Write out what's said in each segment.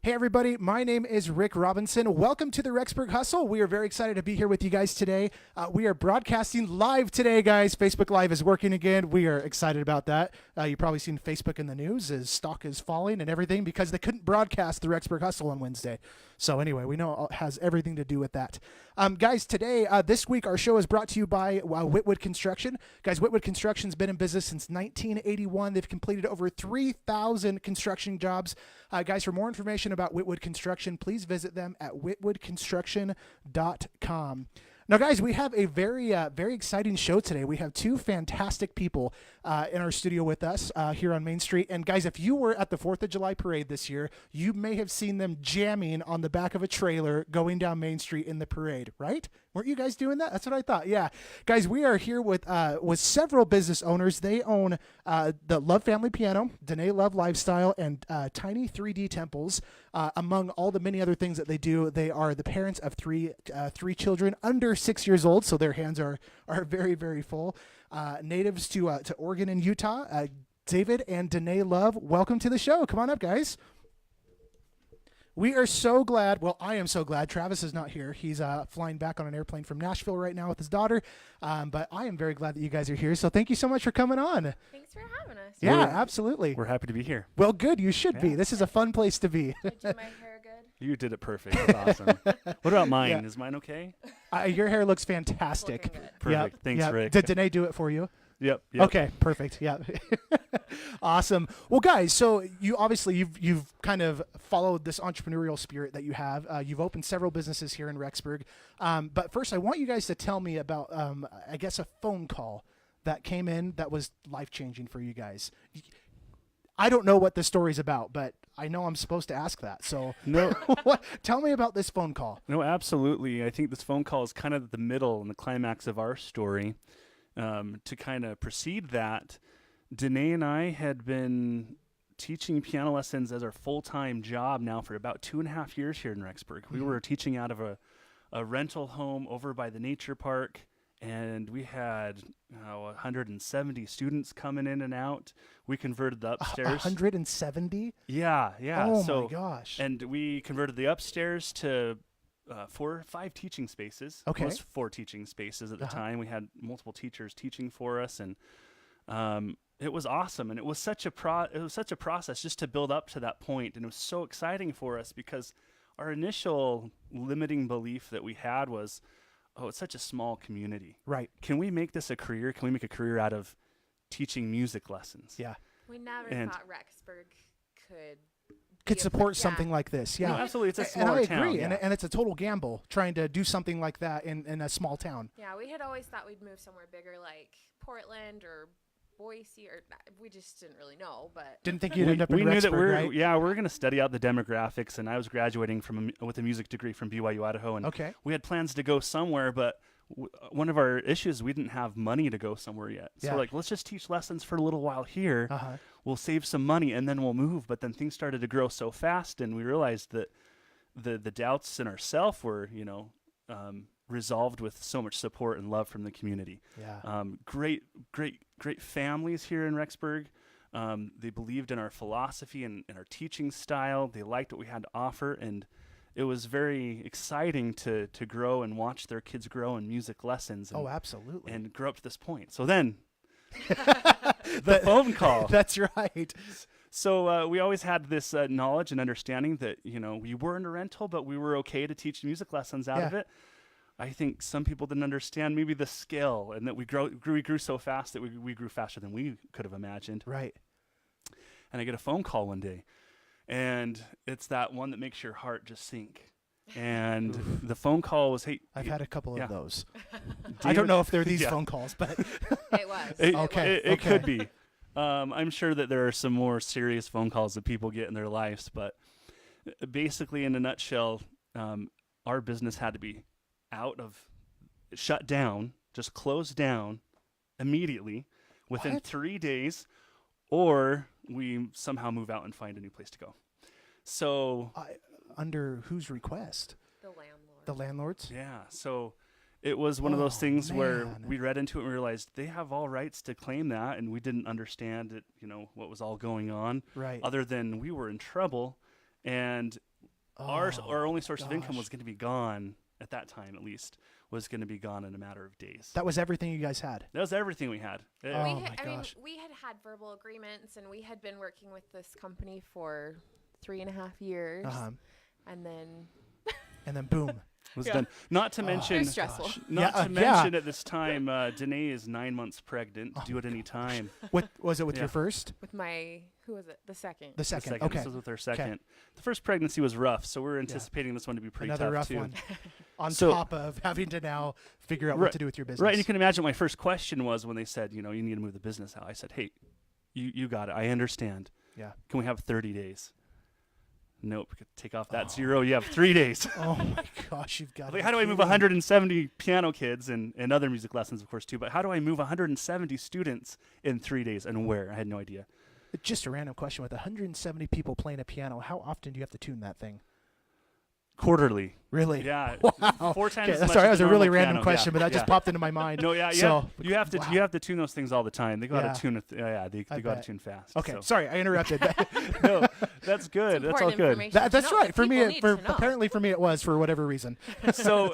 Hey everybody, my name is Rick Robinson. Welcome to the Rexburg Hustle. We are very excited to be here with you guys today. We are broadcasting live today, guys. Facebook Live is working again. We are excited about that. You've probably seen Facebook in the news as stock is falling and everything because they couldn't broadcast the Rexburg Hustle on Wednesday. So anyway, we know it has everything to do with that. Guys, today, this week, our show is brought to you by Whitwood Construction. Guys, Whitwood Construction's been in business since 1981. They've completed over 3,000 construction jobs. Guys, for more information about Whitwood Construction, please visit them at whitwoodconstruction.com. Now, guys, we have a very exciting show today. We have two fantastic people in our studio with us here on Main Street. And, guys, if you were at the 4th of July parade this year, you may have seen them jamming on the back of a trailer going down Main Street in the parade, right? Weren't you guys doing that? That's what I thought. Yeah. Guys, we are here with several business owners. They own the Love Family Piano, Danae Love Lifestyle, and Tiny 3D Temples. Among all the many other things that they do, they are the parents of three children under 6 years old, so their hands are very, very full. Natives to Oregon and Utah. David and Danae Love, welcome to the show. Come on up, guys. We are so glad. Well, I am so glad Travis is not here. He's flying back on an airplane from Nashville right now with his daughter. But I am very glad that you guys are here. So thank you so much for coming on. Thanks for having us. Yeah, absolutely. We're happy to be here. Well, good. You should be. This is a fun place to be. Did you do my hair good? You did it perfect. That's awesome. What about mine? Yeah. Is mine okay? Your hair looks fantastic. Looking good. Perfect. Yep, Thanks, yep. Rick. Did Danae do it for you? Yep. Okay, perfect. Yeah. Awesome. Well, guys, so you obviously you've kind of followed this entrepreneurial spirit that you have. You've opened several businesses here in Rexburg. But first, I want you guys to tell me about, I guess, a phone call that came in that was life-changing for you guys. I don't know what the story's about, but I know I'm supposed to ask that. So No. Tell me about this phone call. No, absolutely. I think this phone call is kind of the middle and the climax of our story. To kind of precede that, Danae and I had been teaching piano lessons as our full-time job now for about 2.5 years here in Rexburg. We were teaching out of a rental home over by the nature park, and we had 170 students coming in and out. We converted the upstairs. 170? Yeah. Oh, my gosh. And we converted the upstairs to 4 or 5 teaching spaces. Okay. It was 4 teaching spaces at the time. We had multiple teachers teaching for us, and it was awesome. And it was such a process just to build up to that point. And it was so exciting for us because our initial limiting belief that we had was, it's such a small community. Right. Can we make this a career? Can we make a career out of teaching music lessons? Yeah. We never And- thought Rexburg could Support something like this. Yeah. No, absolutely. It's a And smaller I town. agree. Yeah. And it's a total gamble trying to do something like that in a small town. Yeah, we had always thought we'd move somewhere bigger like Portland or Boise, or we just didn't really know. But Didn't think you'd end up in we knew that Rexburg, right? we're going to study out the demographics, and I was graduating with a music degree from BYU Idaho, and Okay. we had plans to go somewhere, but one of our issues, we didn't have money to go somewhere yet. So Yeah. we're like, let's just teach lessons for a little while here. Uh-huh. We'll save some money, and then we'll move. But then things started to grow so fast, and we realized that the doubts in ourselves were, resolved with so much support and love from the community. Yeah. Great families here in Rexburg. They believed in our philosophy and our teaching style. They liked what we had to offer, and it was very exciting to grow and watch their kids grow in music lessons. And, Absolutely. and grow up to this point. So then, the phone call. That's right. So we always had this knowledge and understanding that, we were in a rental, but we were okay to teach music lessons out of it. I think some people didn't understand maybe the scale, and that we grew so fast that we grew faster than we could have imagined. Right. And I get a phone call one day, and it's that one that makes your heart just sink. And the phone call was, hey. I've had a couple yeah. of those. I David- don't know if they're these Yeah. phone calls, but it was. Okay. It could be. I'm sure that there are some more serious phone calls that people get in their lives, but basically, in a nutshell, our business had to be shut down, just closed down immediately within What? 3 days, or we somehow move out and find a new place to go. So, under whose request? The landlord. The landlord's? yeah, so it was one of those Oh, things where man. we read into it and realized they have all rights to claim that, and we didn't understand it, what was all going on, Right. other than we were in trouble. And our only source of income gosh. was going to be gone at that time, at least, was going to be gone in a matter of days. That was everything you guys had. That was everything we had. Oh, I my mean, gosh. we had verbal agreements, and we had been working with this company for 3.5 years, Uh-huh. and then And then boom. Was Yeah. done. Not to it mention, was stressful. not Yeah, to yeah. mention at this time, Danae is 9 months pregnant. Oh Due at any time. What was it with Yeah. your first? With my, who was it? The second. The The second. second. Okay. This was with our second. The first pregnancy was rough, so we're anticipating this one to be pretty Another tough rough too. one. On So- top of having to now figure out Right. what to do with your business. Right, and you can imagine what my first question was when they said, you need to move the business out. I said, hey, you got it. I understand. Yeah. Can we have 30 days? Nope. Take off that 0. You have 3 days. Oh my gosh, you've got. Like, how do I move 170 piano kids and other music lessons, of course, too? But how do I move 170 students in 3 days and where? I had no idea. Just a random question: with 170 people playing a piano, how often do you have to tune that thing? Quarterly. Really? Yeah. Wow. 4 times Okay, as much sorry, that as was a a really normal random piano. question, Yeah, but that just yeah. popped into my mind. No, yeah, So, you have to wow. you have to tune those things all the time. They got Yeah. to tune it. They I got to bet. tune fast. Okay, so. sorry, I interrupted. No, that's good. It's That's all important good. information That's to know right. that For me, people need to know. apparently for me, it was for whatever reason. So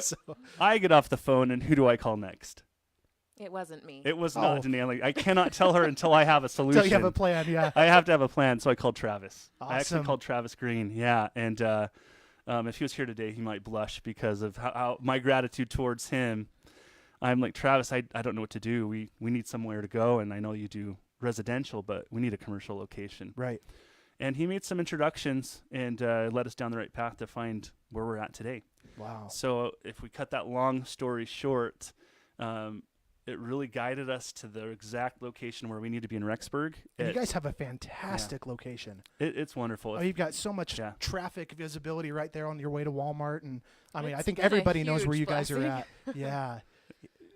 I get off the phone, and who do I call next? It wasn't me. It was Oh. not Danae. Like, I cannot tell her until I have a solution. So you have a plan, yeah. I have to have a plan, so I called Travis. I actually Awesome. called Travis Green, yeah. And if he was here today, he might blush because of how my gratitude towards him. I'm like, Travis, I don't know what to do. We need somewhere to go, and I know you do residential, but we need a commercial location. Right. And he made some introductions and led us down the right path to find where we're at today. Wow. So if we cut that long story short, it really guided us to the exact location where we need to be in Rexburg. And you guys have a fantastic location. It's wonderful. Oh, you've got so much Yeah. traffic visibility right there on your way to Walmart, and I mean, I It's think been a everybody knows where huge you guys are blessing. at. Yeah.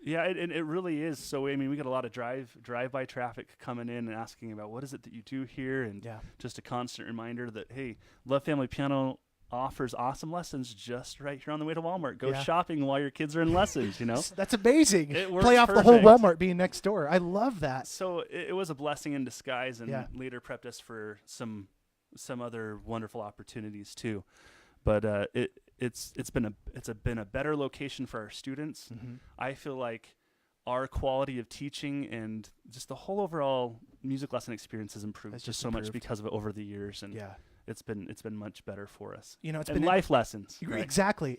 Yeah, it really is. So I mean, we get a lot of drive-by traffic coming in and asking about what is it that you do here, and Yeah. just a constant reminder that hey, Love Family Piano offers awesome lessons just right here on the way to Walmart. Go Yeah. shopping while your kids are in lessons. That's amazing. It works Play off the whole perfect. Walmart being next door. I love that. So it was a blessing in disguise, and Yeah. later prepped us for some other wonderful opportunities too. But it's been a better location for our students. Mm-hmm. I feel like our quality of teaching and just the whole overall music lesson experience has improved Has just just so much improved. because of it over the years, and Yeah. it's been much better for us. You know, it's And been life lessons. You're- right? Exactly.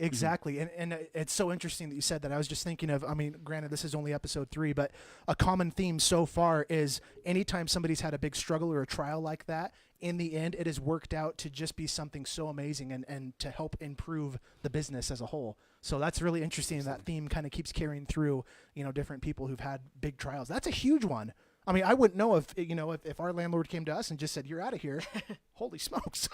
And it's so interesting that you said that. I was just thinking of, I mean, granted, this is only episode 3, but a common theme so far is anytime somebody's had a big struggle or a trial like that, in the end, it has worked out to just be something so amazing and to help improve the business as a whole. So that's really interesting. That theme kind of keeps carrying through, different people who've had big trials. That's a huge one. I mean, I wouldn't know if our landlord came to us and just said, "You're out of here." Holy smokes.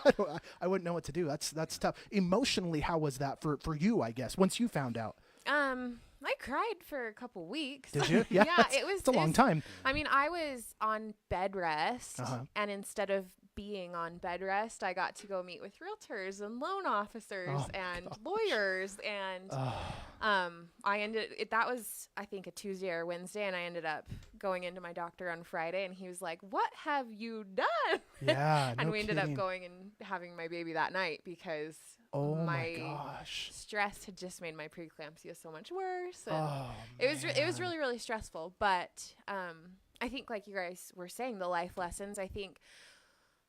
I wouldn't know what to do. That's tough. Emotionally, how was that for you, I guess, once you found out? I cried for a couple weeks. Did you? Yeah, it's, it was. It's a long time. I mean, I was on bed rest, Uh-huh. and instead of being on bed rest, I got to go meet with realtors and loan officers Oh, and gosh. lawyers, and that was, I think, a Tuesday or Wednesday, and I ended up going into my doctor on Friday, and he was like, "What have you done?" Yeah, and no we ended kidding. up going and having my baby that night because Oh my my gosh. stress had just made my preeclampsia so much worse. And Oh, it was man. really, really stressful. But I think, like you guys were saying, the life lessons, I think,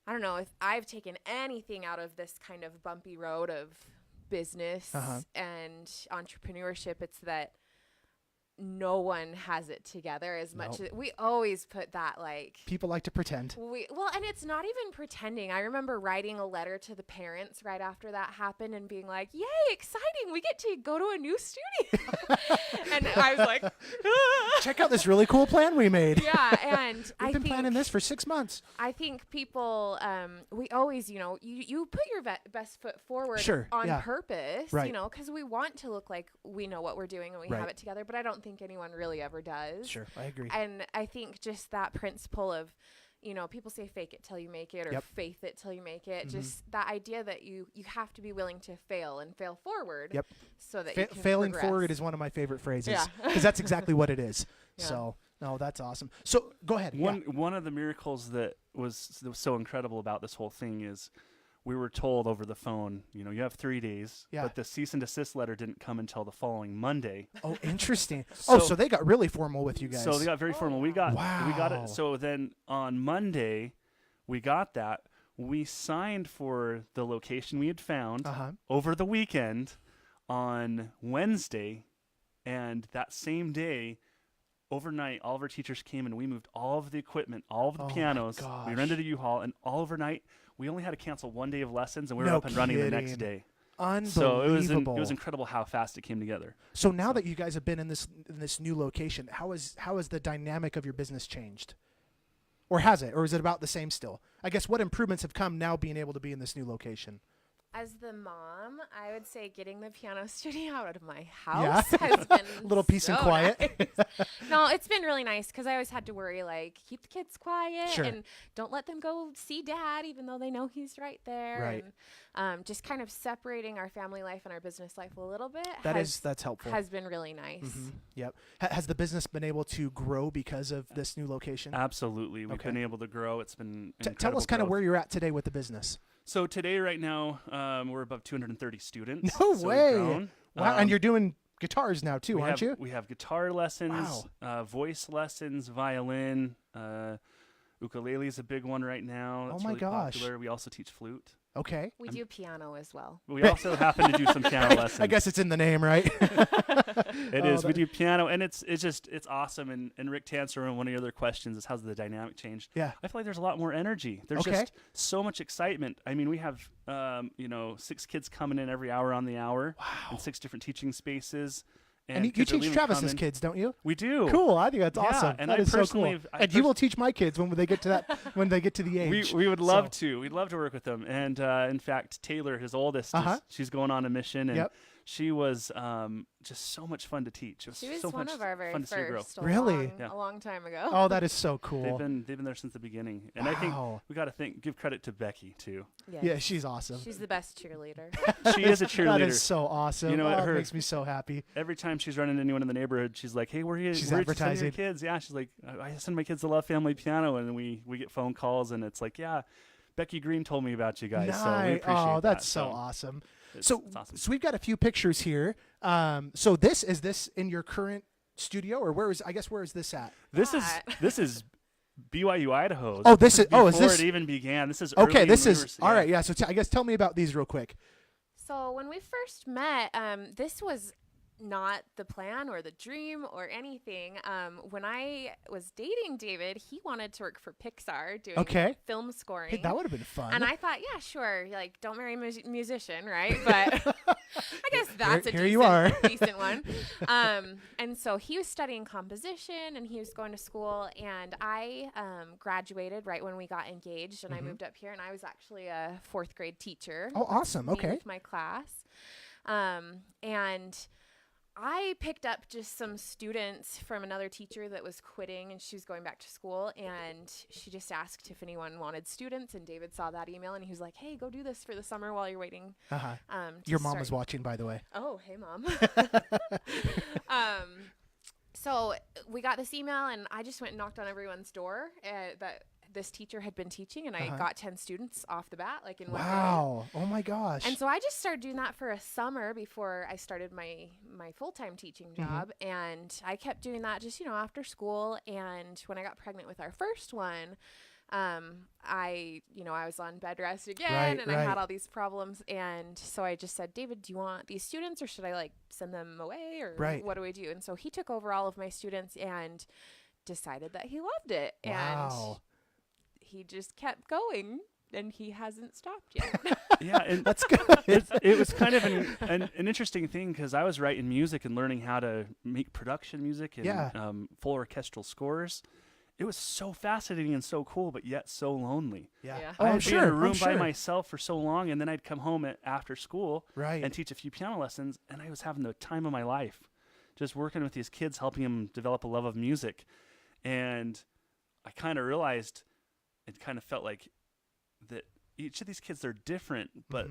I don't know if I've taken anything out of this kind of bumpy road of business Uh-huh. and entrepreneurship, it's that no one has it together as much Nope. as we always put that, like, People like to pretend. and it's not even pretending. I remember writing a letter to the parents right after that happened and being like, "Yay, exciting. We get to go to a new studio." And I was like, Check out this really cool plan we made. yeah. And We've been planning this for 6 months. I think people, we always, you put your best foot forward Sure, on yeah. purpose, Right. because we want to look like we know what we're doing and we Right. have it together, but I don't think anyone really ever does. Sure, I agree. And I think just that principle of, people say fake it till you make it, or Yep. faith it till you make it. Mhm. Just that idea that you have to be willing to fail and fail forward. Yep. So that you can Failing progress. forward is one of my favorite phrases Yeah. because that's exactly what it is. Yeah. So, no, that's awesome. So, go ahead. One of the miracles that was so incredible about this whole thing is we were told over the phone, you have 3 days, Yeah. but the cease and desist letter didn't come until the following Monday. Oh, interesting. So- so they got really formal with you guys. So they got very formal. We got Wow. it. So then on Monday, we got that. We signed for the location we had found over the weekend on Wednesday, and that same day, overnight, all of our teachers came and we moved all of the equipment, all of the pianos. We rented a U-Haul, and all overnight, we only had to cancel 1 day of lessons, and we were No up and running the next kidding. day. Unbelievable. So it was incredible how fast it came together. So now that you guys have been in this new location, how has the dynamic of your business changed? Or has it? Or is it about the same still? I guess what improvements have come now being able to be in this new location? As the mom, I would say getting the piano studio out of my house has been A little peace and so quiet. nice. No, it's been really nice because I always had to worry, like, keep the kids quiet Sure. and don't let them go see dad, even though they know he's right there. Right. And just kind of separating our family life and our business life a little bit. That's helpful. Has been really nice. Mhm. Yep. Has the business been able to grow because of this new location? Absolutely. We've Okay. been able to grow. It's been Tell incredible us kind of growth. where you're at today with the business. So today, right now, we're above 230 students. No So we've way. grown. Wow. And you're doing guitars now too, we aren't have, you? We have guitar lessons, voice lessons, violin, ukulele is a big one right now. That's my really gosh. popular. We also teach flute. Okay. We do piano as well. We also happen to do some piano lessons. I guess it's in the name, right? It is. We do piano, and it's awesome. And Rick, to answer one of your other questions is how's the dynamic changed? Yeah. I feel like there's a lot more energy. There's just so much excitement. I mean, we have 6 kids coming in every hour on the hour in 6 different teaching spaces. And you kids are teach leaving Travis's coming. kids, don't you? We do. Cool. I think that's Yeah, awesome. and That I is so personally cool. have- I And you will teach my kids when they get to that when they get to the age. We would love to. We'd love to work with them. And in fact, Taylor, his oldest, she's going on a mission, and she was just so much fun to teach. It was She was so one much of our very fun to see her grow. first Really? a long time ago. Oh, that is so cool. They've been there since the beginning, and I think we got to give credit to Becky too. Yeah, she's awesome. She's the best cheerleader. She is a cheerleader. That is so awesome. You know, it makes me so happy. Every time she's running into anyone in the neighborhood, she's like, "Hey, where are you? She's where are you sending advertising. your kids?" Yeah, she's like, "I send my kids to Love Family Piano," and we get phone calls, and it's like, "Yeah, Becky Green told me about you guys." So we appreciate that. That's so awesome. It's awesome. So we've got a few pictures here. So is this in your current studio, or where is this at? This is BYU Idaho. Oh, this is before is this it even began. This is okay? early This when is we were, all right. Yeah. So I guess tell me about these real quick. So when we first met, this was not the plan or the dream or anything. When I was dating David, he wanted to work for Pixar doing film scoring. Hey, that would have been fun. And I thought, yeah, sure. Like, don't marry a musician, right? But I guess that's here you are. decent one. And so he was studying composition and he was going to school. And I graduated right when we got engaged. And I moved up here. And I was actually a 4th grade teacher. Oh, awesome. Okay. With my class. And I picked up just some students from another teacher that was quitting and she was going back to school, and she just asked if anyone wanted students, and David saw that email and he was like, "Hey, go do this for the summer while you're waiting." Your mom was watching, by the way. Oh, hey, Mom. So we got this email and I just went and knocked on everyone's door that this teacher had been teaching, and I got 10 students off the bat, like in one day. Wow. Oh my gosh. And so I just started doing that for a summer before I started my full-time teaching job. And I kept doing that just, after school. And when I got pregnant with our first one, I was on bed rest again, and I had all these problems. And so I just said, "David, do you want these students, or should I send them away, or what do I do?" And so he took over all of my students and decided that he loved it. Wow. And he just kept going, and he hasn't stopped yet. Yeah, and that's good. It was kind of an interesting thing because I was writing music and learning how to make production music and full orchestral scores. It was so fascinating and so cool, but yet so lonely. Yeah. I would be in a room by myself for so long, and then I'd come home after school and teach a few piano lessons, and I was having the time of my life, just working with these kids, helping them develop a love of music. And I kind of realized, it kind of felt like that each of these kids, they're different, but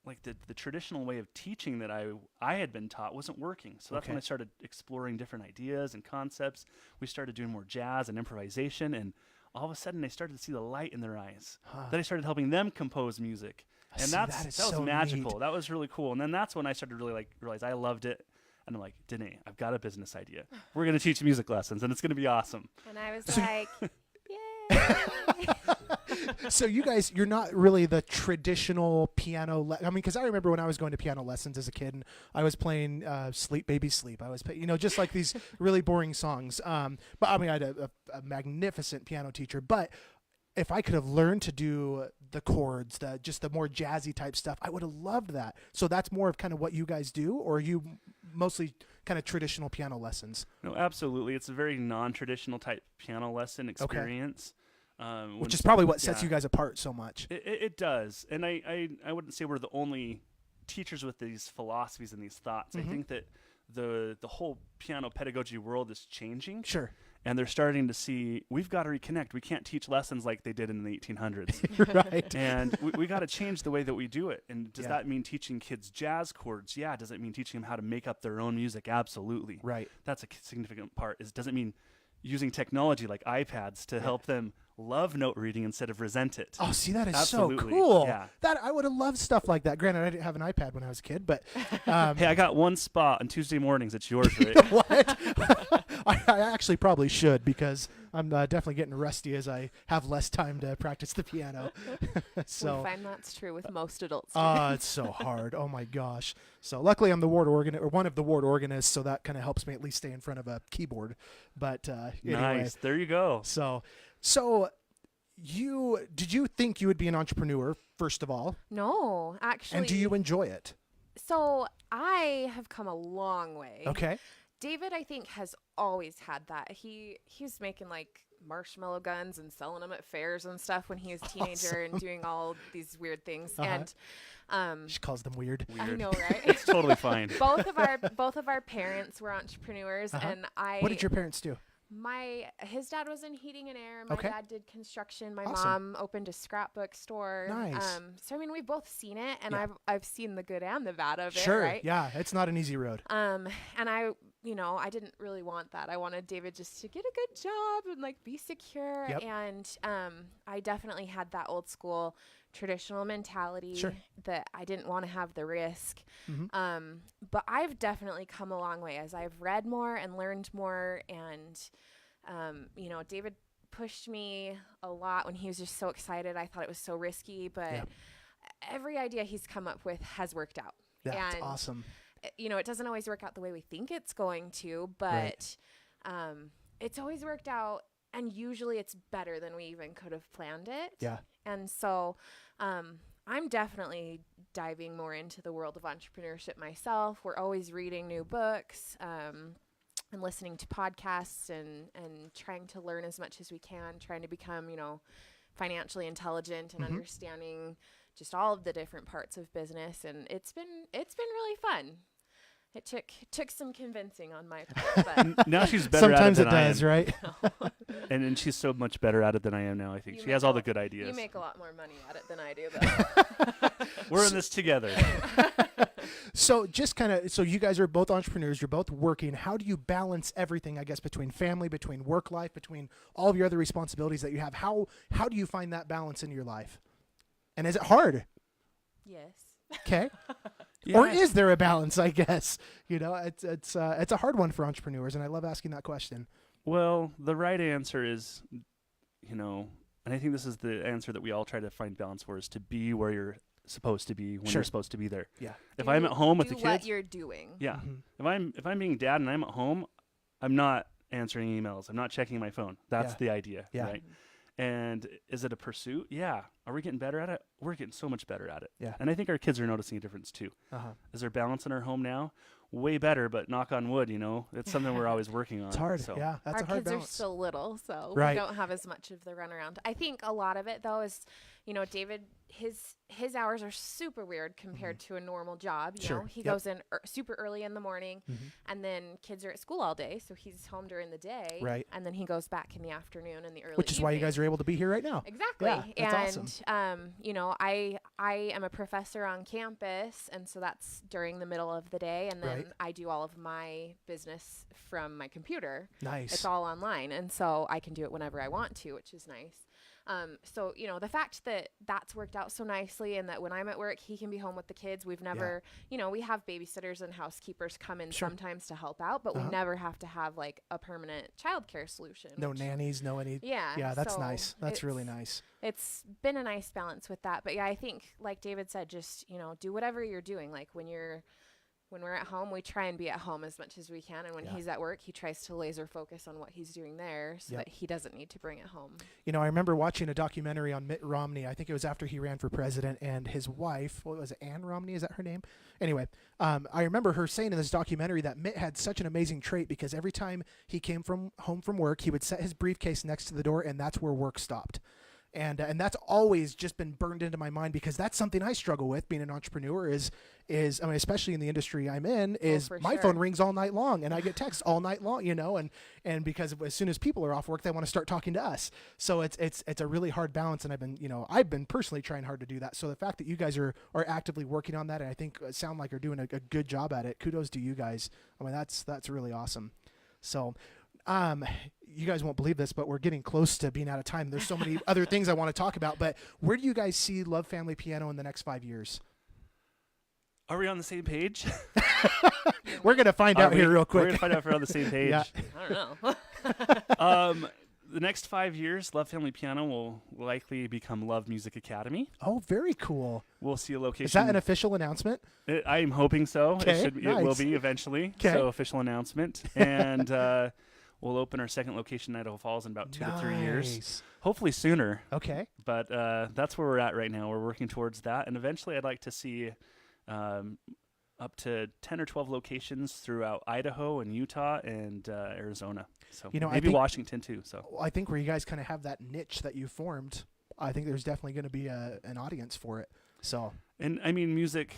like the traditional way of teaching that I had been taught wasn't working. So that's when I started exploring different ideas and concepts. We started doing more jazz and improvisation, and all of a sudden I started to see the light in their eyes. Then I started helping them compose music. And See, that was so magical. neat. That was really cool. And then that's when I started to really realize I loved it. And I'm like, Danae, I've got a business idea. We're going to teach music lessons, and it's going to be awesome. And I was like, yay. So you guys, you're not really the traditional piano. I mean, because I remember when I was going to piano lessons as a kid, and I was playing "Sleep, Baby, Sleep." I was, just like these really boring songs. But I mean, I had a magnificent piano teacher. But if I could have learned to do the chords, just the more jazzy type stuff, I would have loved that. So that's more of kind of what you guys do, or are you mostly kind of traditional piano lessons? No, absolutely. It's a very non-traditional type piano lesson experience. Which is probably what sets you guys apart so much. It does. And I wouldn't say we're the only teachers with these philosophies and these thoughts. I think that the whole piano pedagogy world is changing. Sure. And they're starting to see, we've got to reconnect. We can't teach lessons like they did in the 1800s. Right. And we got to change the way that we do it. And does that mean teaching kids jazz chords? Yeah. Does it mean teaching them how to make up their own music? Absolutely. Right. That's a significant part. Does it mean using technology like iPads to help them love note reading instead of resent it? Oh, see, that is Absolutely. so cool. Yeah. That I would have loved stuff like that. Granted, I didn't have an iPad when I was a kid, but hey, I got one spot on Tuesday mornings. It's yours, Rick. What? I actually probably should, because I'm definitely getting rusty as I have less time to practice the piano. So we find that's true with most adults. It's so hard. Oh my gosh. So luckily I'm the ward organ, or one of the ward organists, so that kind of helps me at least stay in front of a keyboard. But anyway, nice. There you go. So did you think you would be an entrepreneur, first of all? No, actually. And do you enjoy it? So I have come a long way. Okay. David, I think, has always had that. He was making like marshmallow guns and selling them at fairs and stuff when he was a teenager and doing all these weird things. And she calls them weird. I know, right? It's totally fine. both of our parents were entrepreneurs, and What did your parents do? His dad was in heating and air. My Okay. dad did construction. My Awesome. mom opened a scrapbook store. Nice. So I mean, we've both seen it, and Yeah. I've seen the good and the bad of it. Sure. Right? Yeah, it's not an easy road. And I didn't really want that. I wanted David just to get a good job and like be secure. Yep. And I definitely had that old school traditional mentality Sure. that I didn't want to have the risk. Mm-hmm. But I've definitely come a long way as I've read more and learned more. And, David pushed me a lot when he was just so excited. I thought it was so risky, but every idea he's come up with has worked out. Yeah, and that's awesome. It doesn't always work out the way we think it's going to, but it's always worked out, and usually it's better than we even could have planned it. Yeah. And so I'm definitely diving more into the world of entrepreneurship myself. We're always reading new books and listening to podcasts and trying to learn as much as we can, trying to become, financially intelligent and understanding just all of the different parts of business. And it's been really fun. It took some convincing on my part, but Now she's better Sometimes at it it than does, I am. right? And she's so much better at it than I am now, I think. You She has make all a- the good ideas. you make a lot more money at it than I do, though. We're in this together. So so you guys are both entrepreneurs. You're both working. How do you balance everything, I guess, between family, between work life, between all of your other responsibilities that you have? How do you find that balance in your life? And is it hard? Yes. Okay. Yeah. Or is there a balance, I guess? It's a hard one for entrepreneurs, and I love asking that question. Well, the right answer is, and I think this is the answer that we all try to find balance for, is to be where you're supposed to be when Sure. you're supposed to be there. Yeah. If I'm at home with do the what kids, you're doing. yeah. Mhm. If I'm being dad and I'm at home, I'm not answering emails. I'm not checking my phone. That's Yeah. the idea, Yeah. right? And is it a pursuit? Yeah. Are we getting better at it? We're getting so much better at it. Yeah. And I think our kids are noticing a difference too. Uh-huh. Is there balance in our home now? Way better, but knock on wood, it's something we're always working on. It's hard. So. Yeah, that's Our a hard kids balance. are still little, so Right. we don't have as much of the runaround. I think a lot of it, though, is, David, his hours are super weird compared to a normal job. You Sure. know, he Yep. goes in super early in the morning, and then kids are at school all day, so he's home during the day. Right. And then he goes back in the afternoon and the early Which is why you evening. guys are able to be here right now. Exactly. Yeah, that's and awesome. you know, I am a professor on campus, and so that's during the middle of the day, and then Right. I do all of my business from my computer. Nice. It's all online, and so I can do it whenever I want to, which is nice. So, you know, the fact that that's worked out so nicely, and that when I'm at work, he can be home with the kids. We've never, you know, we have babysitters and housekeepers come in Sure. sometimes to help out, but we never have to have like a permanent childcare solution. No which- nannies, no any. Yeah. Yeah, that's so nice. That's really it's- nice. It's been a nice balance with that. But yeah, I think like David said, just, you know, do whatever you're doing. Like when we're at home, we try and be at home as much as we can. And when he's at work, he tries to laser focus on what he's doing there so that he doesn't need to bring it home. You know, I remember watching a documentary on Mitt Romney. I think it was after he ran for president, and his wife, what was it, Ann Romney? Is that her name? Anyway, I remember her saying in this documentary that Mitt had such an amazing trait because every time he came home from work, he would set his briefcase next to the door, and that's where work stopped. And that's always just been burned into my mind because that's something I struggle with being an entrepreneur is I mean, especially in the industry I'm in, is for my sure. phone rings all night long and I get texts all night long, you know, and because as soon as people are off work, they want to start talking to us. So it's a really hard balance. And I've been personally trying hard to do that. So the fact that you guys are actively working on that, and I think sound like you're doing a good job at it. Kudos to you guys. I mean, that's really awesome. So, you guys won't believe this, but we're getting close to being out of time. There's so many other things I want to talk about, but where do you guys see Love Family Piano in the next 5 years? Are we on the same page? We're going to find out here real quick. We're going to find out if we're on the same page. Yeah. I don't know. The next 5 years, Love Family Piano will likely become Love Music Academy. Oh, very cool. We'll see a location. Is that an official announcement? I'm hoping so. Okay, It will nice. be eventually. Okay. So official announcement. And we'll open our second location in Idaho Falls in about 2 to 3 years. Nice. Hopefully sooner. Okay. But that's where we're at right now. We're working towards that. And eventually I'd like to see up to 10 or 12 locations throughout Idaho and Utah and Arizona. So You know, I maybe think- Washington too. So I think where you guys kind of have that niche that you formed, I think there's definitely going to be an audience for it. So and I mean music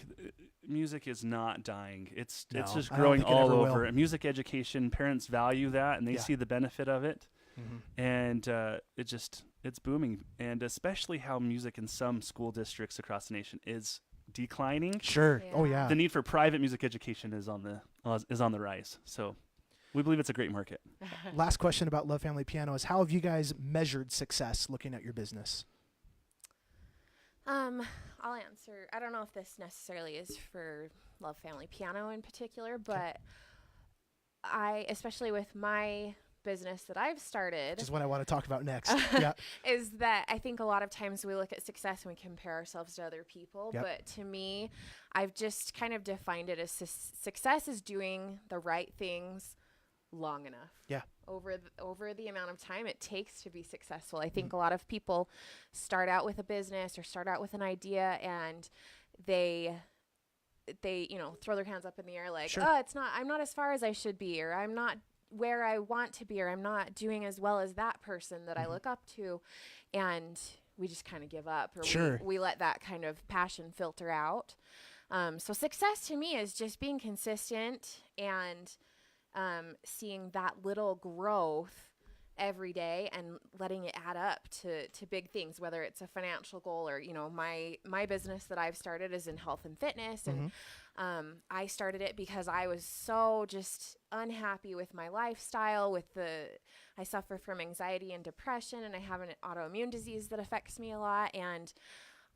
is not dying. It's No, just I don't growing think it all ever will. over. And music education, parents value that and they Yeah. see the benefit of it. And it's booming. And especially how music in some school districts across the nation is declining. sure. Oh Yeah. yeah. The need for private music education is on the rise. So we believe it's a great market. Last question about Love Family Piano is how have you guys measured success looking at your business? I'll answer. I don't know if this necessarily is for Love Family Piano in particular, but especially with my business that I've started, Which is what I want to talk about next. Yeah. is that I think a lot of times we look at success and we compare ourselves to other people. Yep. But to me, I've just kind of defined it as success is doing the right things long enough. Yeah. Over the amount of time it takes to be successful. I think a lot of people start out with a business or start out with an idea and they throw their hands up in the air like, Sure. I'm not as far as I should be, or I'm not where I want to be, or I'm not doing as well as that person that I look up to. And we just kind of give up, or Sure. we let that kind of passion filter out. So success to me is just being consistent and seeing that little growth every day and letting it add up to big things, whether it's a financial goal or, my business that I've started is in health and fitness. And I started it because I was so just unhappy with my lifestyle, I suffer from anxiety and depression, and I have an autoimmune disease that affects me a lot. And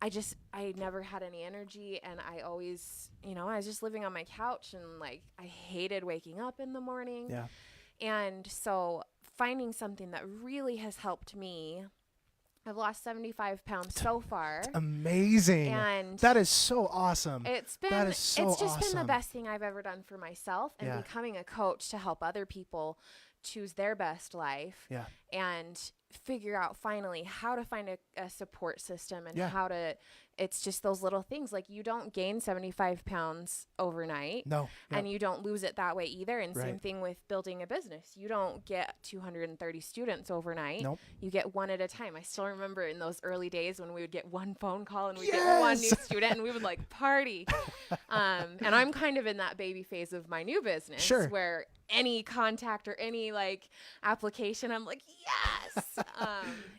I never had any energy, and I always, I was just living on my couch, and I hated waking up in the morning. Yeah. And so finding something that really has helped me, I've lost 75 pounds so far. Amazing. And that is so awesome. It's so just been the awesome. best thing I've ever done for myself, and Yeah. becoming a coach to help other people choose their best life. Yeah. And figure out finally how to find a support system, and Yeah. it's just those little things. Like, you don't gain 75 pounds overnight. No. Yeah. And you don't lose it that way either. And same Right. thing with building a business. You don't get 230 students overnight. Nope. You get one at a time. I still remember in those early days when we would get one phone call and we'd get one new Yes! student, and we would party. And I'm kind of in that baby phase of my new business, Sure. where any contact or any like application, I'm like, yes.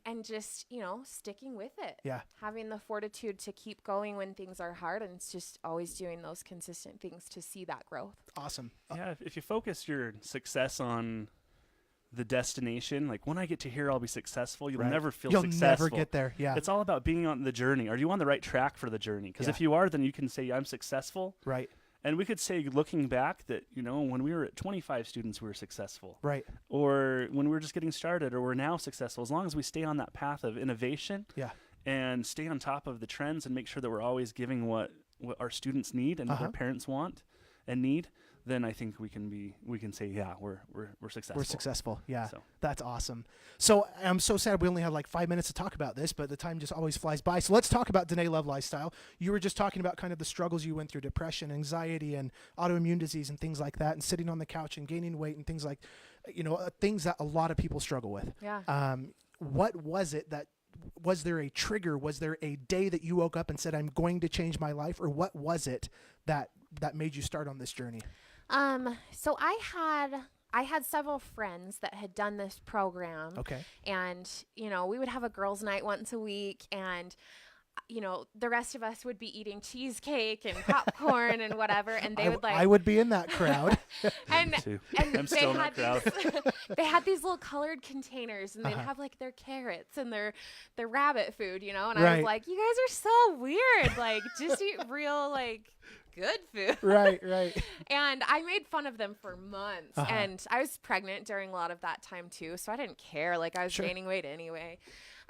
And just, sticking with it. Yeah. Having the fortitude to keep going when things are hard, and it's just always doing those consistent things to see that growth. Awesome. Yeah, if you focus your success on the destination, like when I get to here, I'll be successful. You'll never feel successful. You'll never get there. Yeah. It's all about being on the journey. Are you on the right track for the journey? Because if you are, then you can say, I'm successful. Right. And we could say, looking back, that, when we were at 25 students, we were successful. Right. Or when we were just getting started, or we're now successful. As long as we stay on that path of innovation and stay on top of the trends and make sure that we're always giving what our students need and what their parents want and need, then I think we can say, yeah, we're successful. We're successful. Yeah. So. That's awesome. So I'm so sad we only have like 5 minutes to talk about this, but the time just always flies by. So let's talk about Danae Love Lifestyle. You were just talking about kind of the struggles you went through, depression, anxiety, and autoimmune disease and things like that, and sitting on the couch and gaining weight and things like, things that a lot of people struggle with. Yeah. What was it that, was there a trigger? Was there a day that you woke up and said, I'm going to change my life? Or what was it that made you start on this journey? So I had several friends that had done this program. Okay. And, we would have a girls' night once a week, and, the rest of us would be eating cheesecake and popcorn and whatever. And they would like, I would be in that crowd. and I'm still in that crowd. They had these little colored containers, and they'd have like their carrots and their rabbit food, and I was like, you guys are so weird. Like, just eat real, like, good food. Right. And I made fun of them for months. And I was pregnant during a lot of that time too, so I didn't care. Like, I was gaining weight anyway.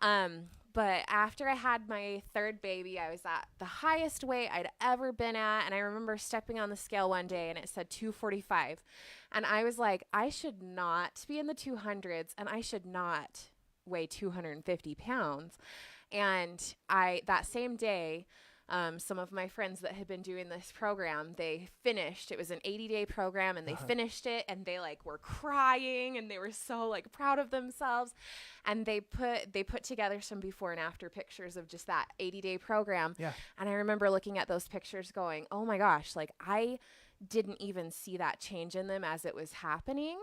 But after I had my third baby, I was at the highest weight I'd ever been at. And I remember stepping on the scale one day and it said 245. And I was like, I should not be in the 200s, and I should not weigh 250 pounds. And that same day, some of my friends that had been doing this program, they finished. It was an 80-day program, and they finished it, and they like were crying, and they were so like proud of themselves. And they put together some before and after pictures of just that 80-day program. Yeah. And I remember looking at those pictures going, oh my gosh, like I didn't even see that change in them as it was happening.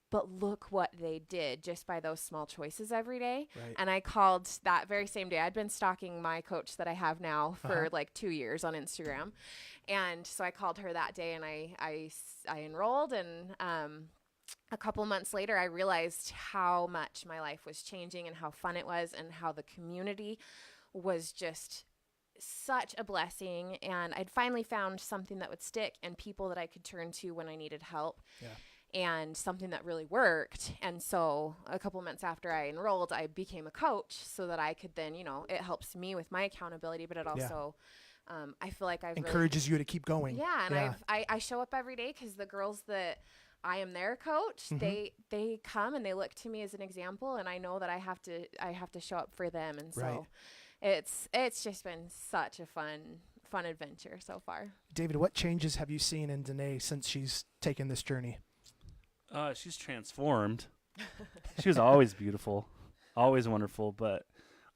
But look what they did just by those small choices every day. Right. And I called that very same day. I'd been stalking my coach that I have now for like 2 years on Instagram. And so I called her that day, and I enrolled. And a couple months later, I realized how much my life was changing and how fun it was, and how the community was just such a blessing. And I'd finally found something that would stick, and people that I could turn to when I needed help. Yeah. And something that really worked. And so a couple months after I enrolled, I became a coach so that I could then, it helps me with my accountability, but it also, I feel like I've encourages you to keep going. Yeah. And I show up every day, because the girls that I am their coach, they come and they look to me as an example, and I know that I have to show up for them. And so it's just been such a fun adventure so far. David, what changes have you seen in Danae since she's taken this journey? She's transformed. She was always beautiful, always wonderful. But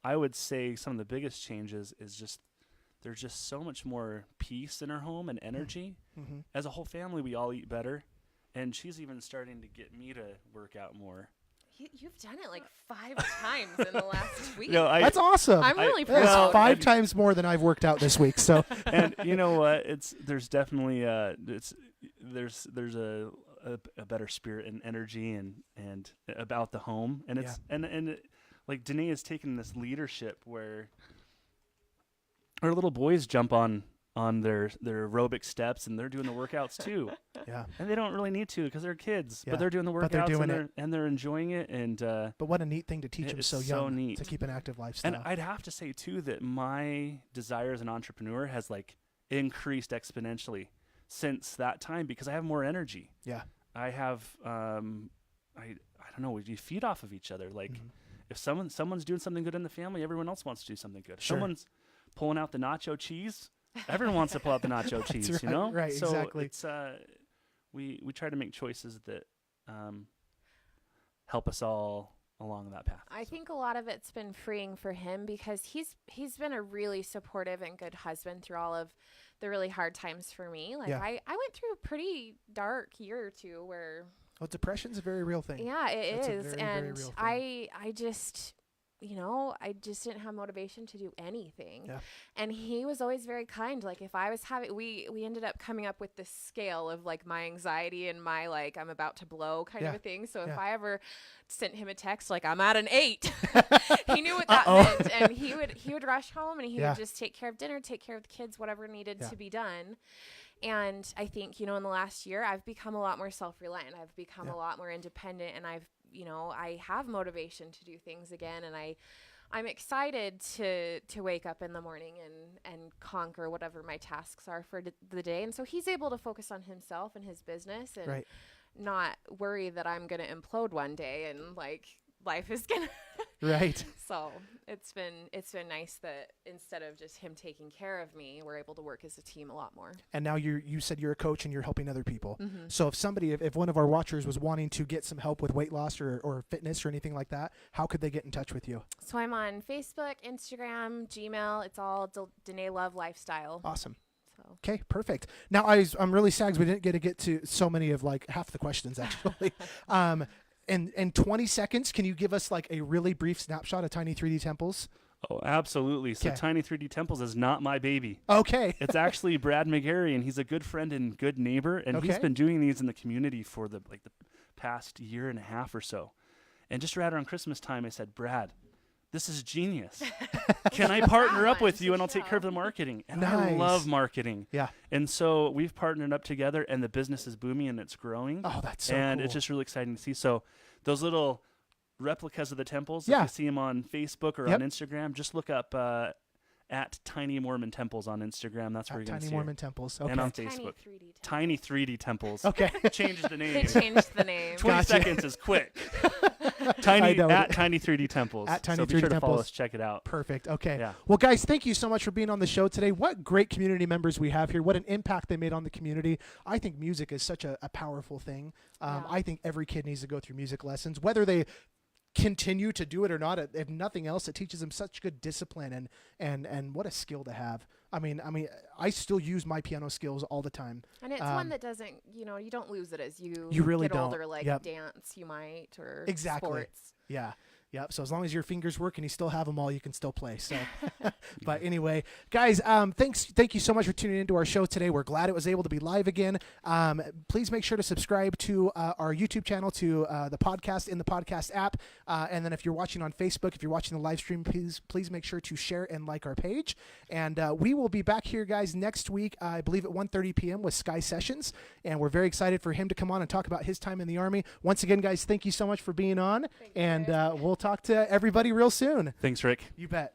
I would say some of the biggest changes is just there's just so much more peace in her home and energy. Mm-hmm. As a whole family, we all eat better. And she's even starting to get me to work out more. You've done it like 5 times in the last week. That's awesome. I'm really proud. That's 5 times more than I've worked out this week. So, and you know what? There's definitely there's a better spirit and energy and about the home, and it's and like Danae has taken this leadership where our little boys jump on their aerobic steps, and they're doing the workouts too. Yeah. And they don't really need to because they're kids, Yeah. but they're doing the But they're workouts doing and they're enjoying it. And but what a neat thing to teach them it's so so young neat. to keep an active lifestyle. And I'd have to say too that my desire as an entrepreneur has like increased exponentially since that time, because I have more energy. Yeah. I have I don't know, you feed off of each other. Like if someone's doing something good in the family, everyone else wants to do something good. If Sure. someone's pulling out the nacho cheese, everyone wants to pull out the nacho cheese, right, you know? right, so exactly. It's we try to make choices that help us all along that path. I think a lot of it's been freeing for him, because he's been a really supportive and good husband through all of the really hard times for me. Like Yeah. I went through a pretty dark year or two where Well, depression's a very real thing. Yeah, it That's a is. very, very And real thing. I just, I just didn't have motivation to do anything. Yeah. And he was always very kind. Like if I was having, we ended up coming up with this scale of like my anxiety and my like, I'm about to blow kind of Yeah. a thing. So Yeah. if I ever sent him a text, like I'm at an 8, he knew what that Uh-oh. meant. And he would rush home and he Yeah. would just take care of dinner, take care of the kids, whatever needed Yeah. to be done. And I think, in the last year, I've become a lot more self-reliant. I've become Yeah. a lot more independent, and I have motivation to do things again. And I'm excited to wake up in the morning and conquer whatever my tasks are for the day. And so he's able to focus on himself and his business and Right. not worry that I'm going to implode one day and like life is going to. Right. So it's been nice that instead of just him taking care of me, we're able to work as a team a lot more. And now you said you're a coach and you're helping other people. Mm-hmm. So if one of our watchers was wanting to get some help with weight loss or fitness or anything like that, how could they get in touch with you? So I'm on Facebook, Instagram, Gmail. It's all Danae Love Lifestyle. Awesome. So Okay, perfect. Now I'm really sad 'cause we didn't get to so many of like half the questions actually. In 20 seconds, can you give us like a really brief snapshot of Tiny 3D Temples? Oh, absolutely. So 'Kay. Tiny 3D Temples is not my baby. Okay. It's actually Brad McGarry, and he's a good friend and good neighbor, and he's Okay. been doing these in the community for the past year and a half or so. And just right around Christmas time, I said, Brad, this is genius. Can I partner up with you and I'll take care of the marketing? And I Nice. love marketing. Yeah. And so we've partnered up together, and the business is booming and it's growing. Oh, that's so and cool. it's just really exciting to see. So those little replicas of the temples, Yeah. if you see them on Facebook or Yep. on Instagram, just look up at Tiny Mormon Temples on Instagram. That's where you're going Tiny to see Mormon it. Temples. Okay. And on Tiny Facebook. 3D. Tiny 3D Temples. Okay. Changes the They name. changed the name. 20 Gotcha. seconds is quick. I Tiny know. at Tiny 3D Temples. At Tiny so be 3D sure to follow Temples. us. Check it out. Perfect. Okay. Yeah. Well, guys, thank you so much for being on the show today. What great community members we have here. What an impact they made on the community. I think music is such a powerful thing. Yeah. I think every kid needs to go through music lessons, whether they continue to do it or not. If nothing else, it teaches them such good discipline and what a skill to have. I mean, I still use my piano skills all the time. And it's one that doesn't, you don't lose it as you really get don't. older, like Yep. dance you might or Exactly. sports. Yeah. Yep. So as long as your fingers work and you still have them all, you can still play. So, but anyway, guys, thank you so much for tuning into our show today. We're glad it was able to be live again. Please make sure to subscribe to our YouTube channel, to the podcast in the podcast app. And then if you're watching on Facebook, if you're watching the live stream, please make sure to share and like our page. And we will be back here, guys, next week, I believe at 1:30 p.m. with Sky Sessions. And we're very excited for him to come on and talk about his time in the Army. Once again, guys, thank you so much for being on. Thank And you. we'll talk to everybody real soon. Thanks, Rick. You bet.